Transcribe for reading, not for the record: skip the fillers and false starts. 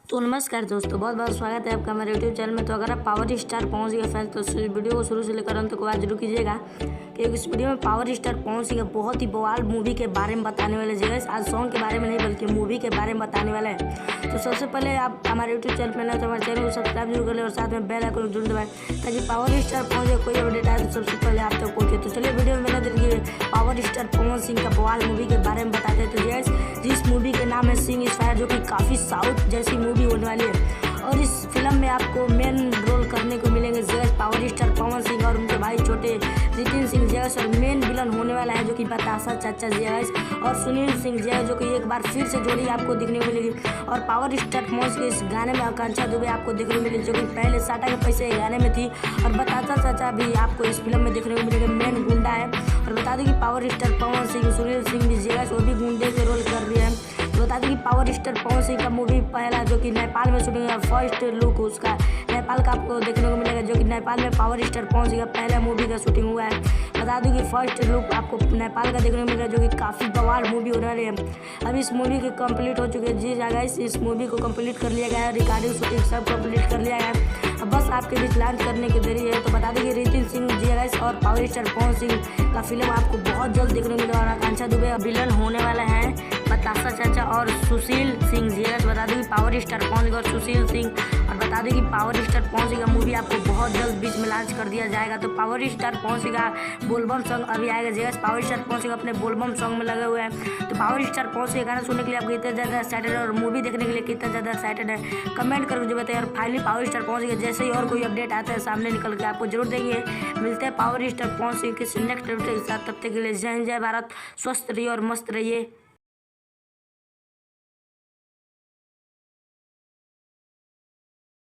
तो नमस्कार दोस्तों, बहुत बहुत स्वागत है आपका हमारे यूट्यूब चैनल में। तो अगर आप पावर स्टार पवन सिंह के फैन तो इस वीडियो को शुरू से लेकर अंत तक आज जरूर कीजिएगा, क्योंकि इस वीडियो में पावर स्टार पवन सिंह का बहुत ही बवाल मूवी के बारे में बताने वाले जगह आज सॉन्ग के बारे में नहीं बल्कि मूवी के बारे में बताने वाले हैं। तो सबसे पहले आप हमारे यूट्यूब चैनल पर नए तो हमारे चैनल को सब्सक्राइब जरूर कर लें और साथ में बेल आइकन जरूर दबाएं ताकि पावर स्टार पवन सिंह कोई अपडेट आए तो सबसे पहले आप तक पहुँचे। तो चलिए वीडियो में मैंने देखिए पावर स्टार पवन सिंह का बवाल मूवी के बारे में बताते हैं। तो जिस मूवी के नाम है सिंह इज फायर, जो कि काफ़ी साउथ जैसी मूवी होने वाली है और इस फिल्म में आपको मेन रोल करने को मिलेंगे जगह पावर स्टार पवन सिंह और उनके भाई छोटे रितिन सिंह जगह और मेन विलन होने वाला है जो कि बतासा चाचा जगह और सुनील सिंह जगह, जो कि एक बार फिर से जोड़ी आपको देखने को मिलेगी। और पावर स्टार पवन सिंह इस गाने में आकांक्षा दुबे आपको देखने को मिलेगी, जो कि पहले साटा के पैसे गाने में थी। और बतासा चाचा भी आपको इस फिल्म में देखने को मिलेगा, मेन गुंडा है। और बता दें कि पावर स्टार पवन सिंह सुनील सिंह भी जगह वो भी गुंडे के रोल कर रही है। बता दें कि पावर स्टार पवन सिंह का मूवी पहला जो कि नेपाल में शूटिंग है, फर्स्ट लुक उसका नेपाल का आपको देखने को मिलेगा, जो कि नेपाल में पावर स्टार पवन सिंह का पहला मूवी का शूटिंग हुआ है। बता दूं कि फर्स्ट लुक आपको नेपाल का देखने को मिलेगा, जो कि काफ़ी बवाल मूवी होने वाली है। अब इस मूवी की कंप्लीट हो चुकी है, जी जगह इस मूवी को कंप्लीट कर लिया गया है, रिकॉर्डिंग शूटिंग सब कंप्लीट कर लिया गया है। अब बस आपके बीच लॉन्च करने की देरी है। तो बता दें कि रितिन सिंह जी और पावर स्टार पवन सिंह का फिल्म आपको बहुत जल्द देखने को मिलेगा और आकांक्षा दुबे विलन होने वाला है बतासा चाचा और सुशील सिंह जी। बता दें कि पावर स्टार पवन सिंह और सुशील सिंह, और बता दें कि पावर स्टार पवन सिंह का मूवी आपको बहुत जल्द बीच में लॉन्च कर दिया जाएगा। तो पावर स्टार पवन सिंह का बोलबम सॉन्ग अभी आएगा जगह पावर स्टार पवन सिंह अपने बोलबम सॉन्ग में लगे हुए हैं। तो पावर स्टार पवन सिंह गाना सुनने के लिए आप कितना ज़्यादा एक्साइटेड है और मूवी देखने के लिए कितना ज़्यादा एक्साइटेड है कमेंट करके जो बताइए। और finally power star Pawan Singh जैसे ही और कोई अपडेट आता है सामने निकल के आपको जरूर देंगे। मिलते हैं पावर स्टार पवन सिंह के नेक्स्ट अपडेट के साथ, तब तक के लिए जय हिंद जय भारत, स्वस्थ रहिए और मस्त रहिए।